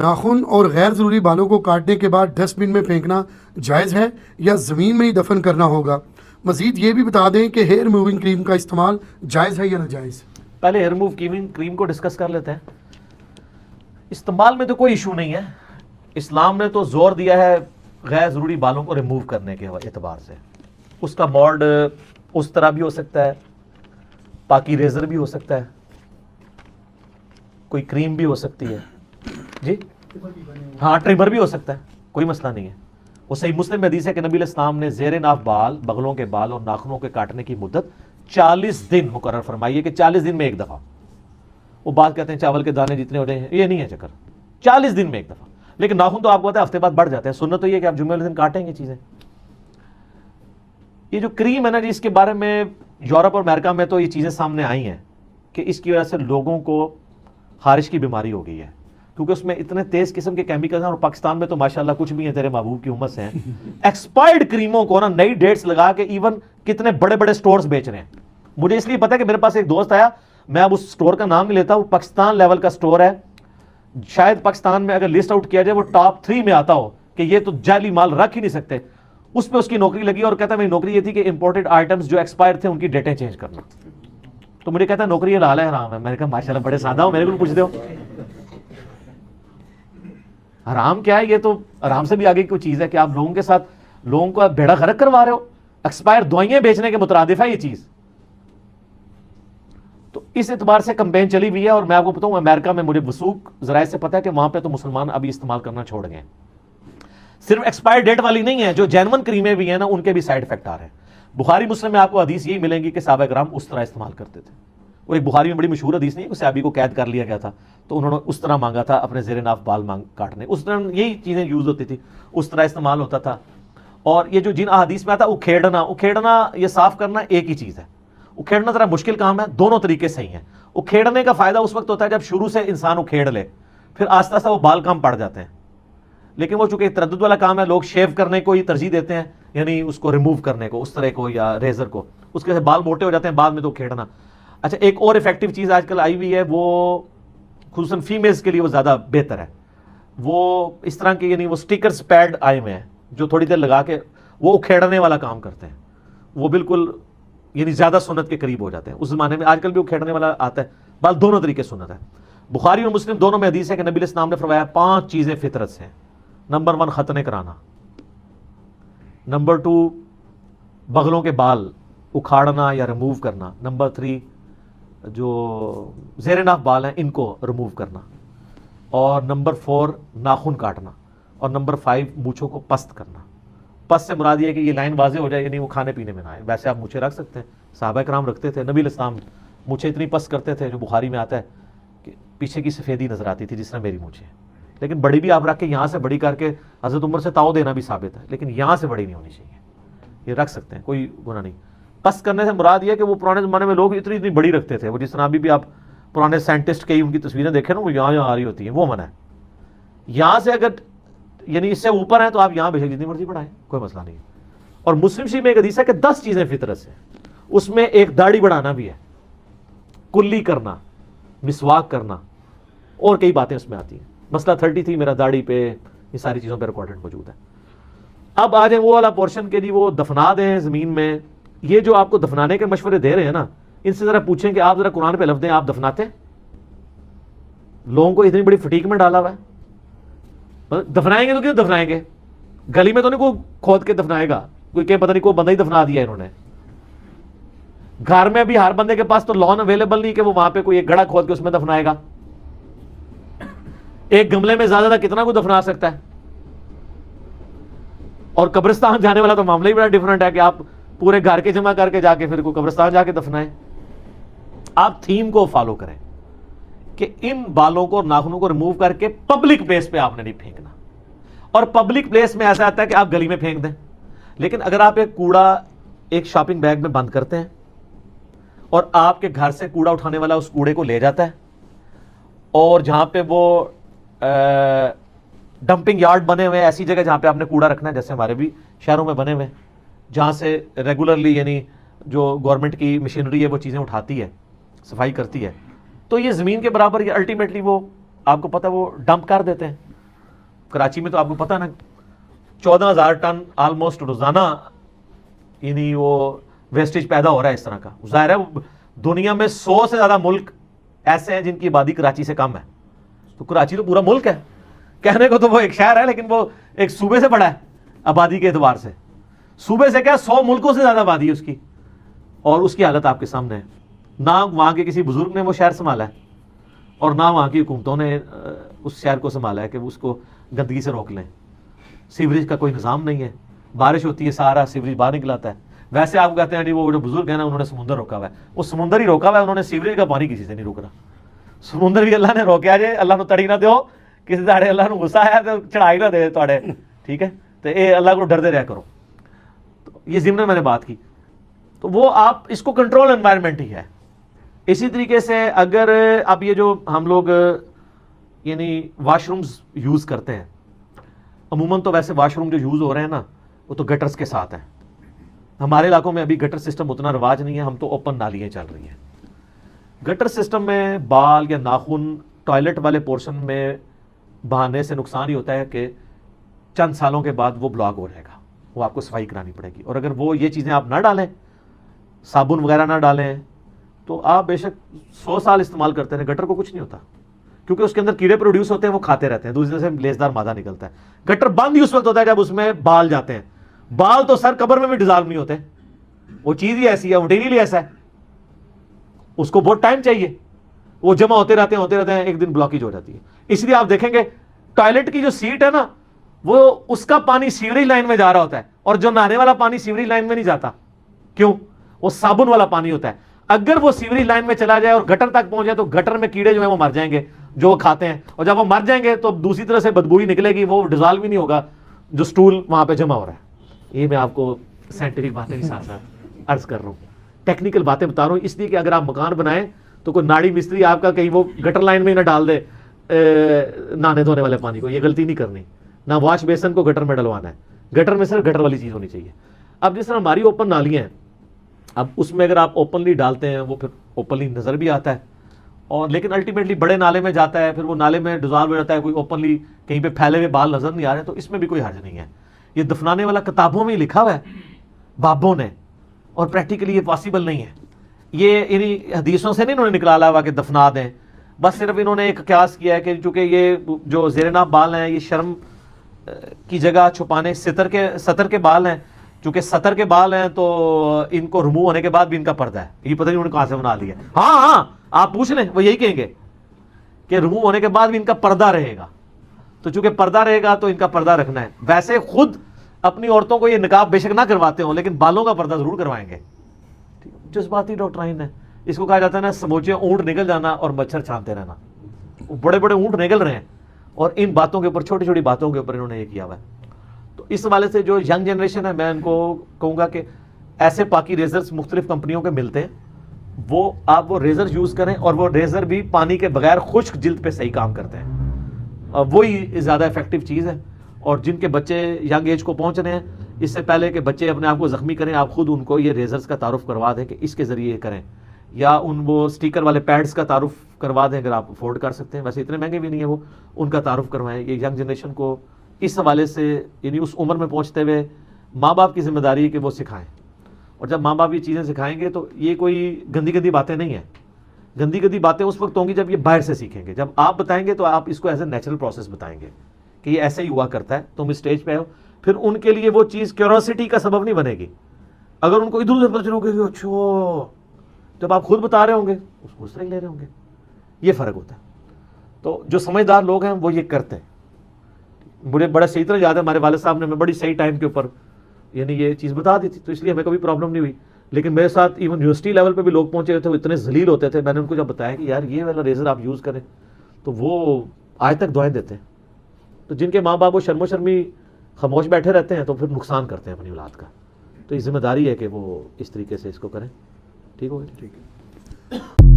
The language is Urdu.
ناخن اور غیر ضروری بالوں کو کاٹنے کے بعد ڈسٹ بن میں پھینکنا جائز ہے یا زمین میں ہی دفن کرنا ہوگا؟ مزید یہ بھی بتا دیں کہ ہیئر ریموونگ کریم کا استعمال جائز ہے یا ناجائز؟ پہلے ہیئر ریموو کریم کو ڈسکس کر لیتے ہیں. استعمال میں تو کوئی ایشو نہیں ہے. اسلام نے تو زور دیا ہے غیر ضروری بالوں کو ریموو کرنے کے اعتبار سے. اس کا مولڈ اس طرح بھی ہو سکتا ہے, پاکی ریزر بھی ہو سکتا ہے, کوئی کریم بھی ہو سکتی ہے, جی ہاں ٹریمر بھی ہو سکتا ہے, کوئی مسئلہ نہیں ہے. وہ صحیح مسلم میں حدیث ہے کہ نبی علیہ السلام نے زیر ناف بال, بغلوں کے بال اور ناخنوں کے کاٹنے کی مدت 40 دن مقرر فرمائی ہے کہ 40 دن میں ایک دفعہ. وہ بات کہتے ہیں چاول کے دانے جتنے ہوتے ہیں, یہ نہیں ہے چکر, 40 دن میں ایک دفعہ. لیکن ناخن تو آپ کو پتا ہے ہفتے بعد بڑھ جاتے ہیں. سنت تو یہ کہ آپ جمعے والے دن کاٹیں گے چیزیں. یہ جو کریم ہے نا جی, اس کے بارے میں یورپ اور امریکہ میں تو یہ چیزیں سامنے آئی ہیں کہ اس کی وجہ سے لوگوں کو خارش کی بیماری ہو گئی ہے, کیونکہ اس میں اتنے تیز قسم کے کیمیکلز ہیں. اور پاکستان میں تو ماشاءاللہ کچھ بھی ہیں تیرے محبوب کی امت سے ہیں. ایکسپائرڈ کریموں کو نا نئی ڈیٹس لگا کے ایون کتنے بڑے بڑے سٹورز بیچ رہے ہیں. مجھے اس لیے پتا ہے کہ میرے پاس ایک دوست آیا, میں اب اس سٹور کا نام نہیں لیتا, وہ پاکستان لیول کا سٹور ہے. شاید پاکستان میں اگر لسٹ آؤٹ کیا جائے وہ ٹاپ 3 میں آتا ہو کہ یہ تو جعلی مال رکھ ہی نہیں سکتے. اس پہ اس کی نوکری لگی اور کہتا ہے میری نوکری یہ تھی کہ امپورٹڈ آئٹمز جو ایکسپائر تھے ان کی ڈیٹیں چینج کرنا. تو مجھے کہتا ہے نوکری حلال ہے حرام ہے؟ میں نے کہا ماشاءاللہ بڑے سادہ ہو, میرے کو پوچھتے ہو حرام کیا ہے. یہ تو حرام سے بھی آگے کوئی چیز ہے کہ آپ لوگوں کے ساتھ لوگوں کو بیڑا غرق کروا رہے ہو. ایکسپائر دوائیں بیچنے کے مترادف ہے یہ چیز. تو اس اعتبار سے کمپین چلی ہوئی ہے. اور میں آپ کو بتاؤں امریکہ میں مجھے وثوق ذرائع سے پتا ہے کہ وہاں پہ تو مسلمان ابھی استعمال کرنا چھوڑ گئے ہیں. صرف ایکسپائر ڈیٹ والی نہیں ہے, جو جینون کریمیں بھی ہیں نا ان کے بھی سائیڈ افیکٹ آ رہے ہیں. بخاری مسلم میں آپ کو حدیث یہی ملیں گی کہ صحابہ کرام اس طرح استعمال کرتے تھے. وہ ایک بخاری میں بڑی مشہور حدیث نہیں ہے کہ صحابی کو قید کر لیا گیا تھا تو انہوں نے اس طرح مانگا تھا اپنے زیر ناف بال کاٹنے. اس طرح یہی چیزیں یوز ہوتی تھی, اس طرح استعمال ہوتا تھا. اور یہ جو جن احادیث میں آتا اکھیڑنا یہ صاف کرنا ایک ہی چیز ہے. اکھیڑنا ذرا مشکل کام ہے, دونوں طریقے صحیح ہیں. اکھیڑنے کا فائدہ اس وقت ہوتا ہے جب شروع سے انسان اکھیڑ لے, پھر آہستہ آہستہ وہ بال کم پڑ جاتے ہیں. لیکن وہ چونکہ تردد والا کام ہے, لوگ شیو کرنے کو ہی ترجیح دیتے ہیں, یعنی اس کو ریموو کرنے کو, اس طرح کو یا ریزر کو. اس کے بال موٹے ہو جاتے ہیں بعد میں تو کھیڑنا. اچھا ایک اور افیکٹو چیز آج کل آئی ہوئی ہے, وہ خصوصاً فیمیلز کے لیے وہ زیادہ بہتر ہے. وہ اس طرح کے یعنی وہ سٹیکرز پیڈ آئے ہوئے ہیں جو تھوڑی دیر لگا کے وہ اکھیڑنے والا کام کرتے ہیں. وہ بالکل یعنی زیادہ سنت کے قریب ہو جاتے ہیں. اس زمانے میں آج کل بھی اکھیڑنے والا آتا ہے. بال دونوں طریقے سنت ہے. بخاری اور مسلم دونوں میں حدیث ہے کہ نبی علیہ السلام نے فرمایا 5 چیزیں فطرت سے ہیں. نمبر 1 ختنے کرانا, نمبر 2 بغلوں کے بال اکھاڑنا یا ریموو کرنا, نمبر 3 جو زیر ناف بال ہیں ان کو ریموو کرنا, اور نمبر 4 ناخن کاٹنا, اور نمبر 5 مونچھوں کو پست کرنا. پست سے مراد یہ ہے کہ یہ لائن واضح ہو جائے, یعنی وہ کھانے پینے میں نہ آئے. ویسے آپ مونچھیں رکھ سکتے ہیں, صحابہ کرام رکھتے تھے. نبی علیہ السلام مونچھیں اتنی پست کرتے تھے جو بخاری میں آتا ہے کہ پیچھے کی سفیدی نظر آتی تھی جس طرح میری مونچھیں. لیکن بڑی بھی آپ رکھ کے یہاں سے بڑی کر کے حضرت عمر سے تاؤ دینا بھی ثابت ہے, لیکن یہاں سے بڑی نہیں ہونی چاہیے. یہ رکھ سکتے ہیں, کوئی گناہ نہیں. پس کرنے سے مراد یہ کہ وہ پرانے زمانے میں لوگ اتنی بڑی رکھتے تھے. وہ جس طرح ابھی بھی آپ پرانے سائنٹسٹ کئی ان کی تصویریں دیکھیں نا, وہ یہاں آ رہی ہوتی ہیں, وہ منع ہے. یہاں سے اگر یعنی اس سے اوپر ہیں تو آپ یہاں بے شک جتنی مرضی بڑھائیں, کوئی مسئلہ نہیں ہے. اور مسلم شریف میں ایک حدیث ہے کہ 10 چیزیں فطرت سے, اس میں ایک داڑھی بڑھانا بھی ہے, کلی کرنا, مسواک کرنا, اور کئی باتیں اس میں آتی ہیں. مسئلہ 33 میرا داڑھی پہ, یہ ساری چیزوں پہ ریکارڈڈ موجود ہے. اب آ جائیں وہ والا پورشن کے لیے, وہ دفنا دیں زمین میں. یہ جو آپ کو دفنانے کے مشورے دے رہے ہیں نا, ان سے ذرا پوچھیں کہ آپ ذرا قرآن پہ لفظ دیں, آپ دفناتے ہیں؟ لوگوں کو اتنی بڑی فٹیک میں ڈالا ہوا ہے. دفنائیں گے تو کیوں دفنائیں گے؟ گلی میں تو نہیں کوئی کھود کے دفنائے گا, کوئی کہ پتہ نہیں کوئی بندہ ہی دفنا دیا انہوں نے. گھر میں بھی ہر بندے کے پاس تو لان اویلیبل نہیں کہ وہ وہاں پہ کوئی ایک گڑھا کھود کے اس میں دفنائے گا. ایک گملے میں زیادہ کتنا کو دفنا سکتا ہے. اور قبرستان جانے والا تو معاملہ ہی بڑا ڈیفرنٹ ہے کہ آپ پورے گھر کے جمع کر کے جا کے پھر کوئی قبرستان جا کے دفنائیں. آپ تھیم کو فالو کریں کہ ان بالوں کو اور ناخنوں کو ریموو کر کے پبلک پلیس پہ آپ نے نہیں پھینکنا. اور پبلک پلیس میں ایسا آتا ہے کہ آپ گلی میں پھینک دیں. لیکن اگر آپ ایک کوڑا ایک شاپنگ بیگ میں بند کرتے ہیں اور آپ کے گھر سے کوڑا اٹھانے والا اس کوڑے کو لے جاتا ہے, اور جہاں پہ وہ ڈمپنگ یارڈ بنے ہوئے ہیں, ایسی جگہ جہاں پہ آپ نے کوڑا رکھنا ہے, جیسے ہمارے بھی شہروں میں بنے ہوئے ہیں جہاں سے ریگولرلی یعنی جو گورنمنٹ کی مشینری ہے وہ چیزیں اٹھاتی ہے, صفائی کرتی ہے, تو یہ زمین کے برابر یہ الٹیمیٹلی وہ آپ کو پتہ وہ ڈمپ کر دیتے ہیں. کراچی میں تو آپ کو پتا نا 14,000 ٹن آلموسٹ روزانہ یعنی وہ ویسٹیج پیدا ہو رہا ہے اس طرح کا. ظاہر ہے دنیا میں 100 سے زیادہ ملک ایسے ہیں جن کی آبادی کراچی سے کم ہے, تو کراچی تو پورا ملک ہے. کہنے کو تو وہ ایک شہر ہے لیکن وہ ایک صوبے سے بڑا ہے آبادی کے اعتبار سے. صوبے سے کیا 100 ملکوں سے زیادہ آبادی ہے اس کی, اور اس کی حالت آپ کے سامنے ہے. نہ وہاں کے کسی بزرگ نے وہ شہر سنبھالا ہے اور نہ وہاں کی حکومتوں نے اس شہر کو سنبھالا ہے کہ اس کو گندگی سے روک لیں. سیوریج کا کوئی نظام نہیں ہے, بارش ہوتی ہے سارا سیوریج باہر نکل آتا ہے. ویسے آپ کہتے ہیں وہ جو بزرگ ہیں نا انہوں نے سمندر روکا ہوا ہے, وہ سمندر ہی روکا ہوا ہے, انہوں نے سیوریج کا پانی کسی سے نہیں روک رہا. سمندر بھی اللہ نے روکیا جائے, اللہ نے تڑی نہ دیو کسی داڑے اللہ نے غصہ آیا تو چڑھائی نہ دے تھوڑے, ٹھیک ہے, تو اے اللہ کو ڈرتے رہا کرو. تو یہ ضمن میں نے بات کی, تو وہ آپ اس کو کنٹرول انوائرمنٹ ہی ہے. اسی طریقے سے اگر اب یہ جو ہم لوگ یعنی واش رومز یوز کرتے ہیں, عموماً تو ویسے واش روم جو یوز ہو رہے ہیں نا وہ تو گٹرز کے ساتھ ہیں. ہمارے علاقوں میں ابھی گٹر سسٹم اتنا رواج نہیں ہے, ہم تو اوپن نالیاں چل رہی ہیں. گٹر سسٹم میں بال یا ناخن ٹوائلٹ والے پورشن میں بہانے سے نقصان ہی ہوتا ہے کہ چند سالوں کے بعد وہ بلاک ہو جائے گا, وہ آپ کو صفائی کرانی پڑے گی. اور اگر وہ یہ چیزیں آپ نہ ڈالیں, صابن وغیرہ نہ ڈالیں, تو آپ بے شک 100 سال استعمال کرتے ہیں گٹر کو کچھ نہیں ہوتا, کیونکہ اس کے اندر کیڑے پروڈیوس ہوتے ہیں, وہ کھاتے رہتے ہیں, دوسری طرف سے لیسدار مادہ نکلتا ہے. گٹر بند ہی اس وقت ہوتا ہے جب اس میں بال جاتے ہیں. بال تو سر قبر میں بھی ڈیزالو نہیں ہوتے, وہ چیز ہی ایسی ہے, مٹیریل ہی ایسا ہے, اس کو بہت ٹائم چاہیے, وہ جمع ہوتے رہتے ہیں, ایک دن بلاکیج ہو جاتی ہے. اس لیے آپ دیکھیں گے ٹوائلٹ کی جو سیٹ ہے نا, وہ اس کا پانی سیوریج لائن میں جا رہا ہوتا ہے, اور جو نہانے والا پانی سیوریج لائن میں نہیں جاتا. کیوں؟ وہ صابن والا پانی ہوتا ہے. اگر وہ سیوریج لائن میں چلا جائے اور گٹر تک پہنچ جائے تو گٹر میں کیڑے جو ہیں وہ مر جائیں گے جو وہ کھاتے ہیں, اور جب وہ مر جائیں گے تو دوسری طرح سے بدبو ہی نکلے گی, وہ ڈیزالو ہی نہیں ہوگا جو سٹول وہاں پہ جمع ہو رہا ہے. یہ میں آپ کو سائنٹیفک باتیں بھی ساتھ ساتھ عرض کر رہا ہوں, ٹیکنیکل باتیں بتا رہا ہوں, اس لیے کہ اگر آپ مکان بنائیں تو کوئی ناڑی مستری آپ کا کہیں وہ گٹر لائن میں ہی نہ ڈال دے نہانے دھونے والے پانی کو. یہ غلطی نہیں کرنی, نہ واش بیسن کو گٹر میں ڈلوانا ہے, گٹر میں صرف گٹر والی چیز ہونی چاہیے. اب جس طرح ہماری اوپن نالیاں ہیں, اب اس میں اگر آپ اوپنلی ڈالتے ہیں وہ پھر اوپنلی نظر بھی آتا ہے, اور لیکن الٹیمیٹلی بڑے نالے میں جاتا ہے, پھر وہ نالے میں ڈیزالو ہو جاتا ہے, کوئی اوپنلی کہیں پہ پھیلے ہوئے بال نظر نہیں آ رہے, تو اس میں بھی کوئی حرج نہیں ہے. یہ دفنانے والا کتابوں میں ہی لکھا ہوا ہے بابوں نے, اور پریکٹیکلی یہ پاسبل نہیں ہے. یہ انہی حدیثوں سے نہیں انہوں نے نکالا ہوا کہ دفنا دیں, بس صرف انہوں نے ایک قیاس کیا ہے کہ چونکہ یہ جو زیر ناف بال ہیں یہ شرم کی جگہ چھپانے, ستر کے بال ہیں, چونکہ ستر کے بال ہیں تو ان کو ریموو ہونے کے بعد بھی ان کا پردہ ہے. یہ پتہ نہیں انہوں نے کہاں سے بنا لیا. ہاں آپ پوچھ لیں, وہ یہی کہیں گے کہ ریموو ہونے کے بعد بھی ان کا پردہ رہے گا, تو چونکہ پردہ رہے گا تو ان کا پردہ رکھنا ہے. ویسے خود اپنی عورتوں کو یہ نقاب بے شک نہ کرواتے ہوں, لیکن بالوں کا پردہ ضرور کروائیں گے. جذباتی ڈاکٹرائن ہے, اس کو کہا جاتا ہے نا سموچے اونٹ نکل جانا اور مچھر چھانتے رہنا. بڑے بڑے اونٹ نکل رہے ہیں اور ان باتوں کے اوپر, چھوٹی چھوٹی باتوں کے اوپر انہوں نے یہ کیا ہوا ہے. تو اس حوالے سے جو ینگ جنریشن ہے, میں ان کو کہوں گا کہ ایسے پاکی ریزرز مختلف کمپنیوں کے ملتے ہیں, وہ آپ وہ ریزر یوز کریں, اور وہ ریزر بھی پانی کے بغیر خشک جلد پہ صحیح کام کرتے ہیں, وہی زیادہ افیکٹو چیز ہے. اور جن کے بچے ینگ ایج کو پہنچ رہے ہیں, اس سے پہلے کہ بچے اپنے آپ کو زخمی کریں, آپ خود ان کو یہ ریزرز کا تعارف کروا دیں کہ اس کے ذریعے کریں, یا ان وہ سٹیکر والے پیڈز کا تعارف کروا دیں اگر آپ افورڈ کر سکتے ہیں. ویسے اتنے مہنگے بھی نہیں ہیں وہ, ان کا تعارف کروائیں. یہ ینگ جنریشن کو اس حوالے سے یعنی اس عمر میں پہنچتے ہوئے ماں باپ کی ذمہ داری ہے کہ وہ سکھائیں, اور جب ماں باپ یہ چیزیں سکھائیں گے تو یہ کوئی گندی باتیں نہیں ہیں. گندی باتیں اس وقت ہوں گی جب یہ باہر سے سیکھیں گے. جب آپ بتائیں گے تو آپ اس کو ایز اے نیچرل پروسیس بتائیں گے کہ یہ ایسے ہی ہوا کرتا ہے, تم اسٹیج پہ ہو. پھر ان کے لیے وہ چیز کیوریوسٹی کا سبب نہیں بنے گی. اگر ان کو ادھر ادھر پتہ چلو کہ اچھا, جب آپ خود بتا رہے ہوں گے اس کو اس طرح لے رہے ہوں گے. یہ فرق ہوتا ہے. تو جو سمجھدار لوگ ہیں وہ یہ کرتے ہیں. مجھے بڑا صحیح طرح یاد ہے, ہمارے والد صاحب نے میں بڑی صحیح ٹائم کے اوپر یعنی یہ چیز بتا دی تھی, تو اس لیے ہمیں کبھی پرابلم نہیں ہوئی. لیکن میرے ساتھ ایون یونیورسٹی لیول پہ بھی لوگ پہنچے ہوئے تھے, وہ اتنے ذلیل ہوتے تھے. میں نے ان کو جب بتایا کہ یار یہ والا ریزر آپ یوز کریں, تو وہ آج تک دعائیں دیتے ہیں. تو جن کے ماں باپ وہ شرم و شرمی خاموش بیٹھے رہتے ہیں تو پھر نقصان کرتے ہیں اپنی اولاد کا. تو یہ ذمہ داری ہے کہ وہ اس طریقے سے اس کو کریں. ٹھیک ہوگا؟ ٹھیک ہے.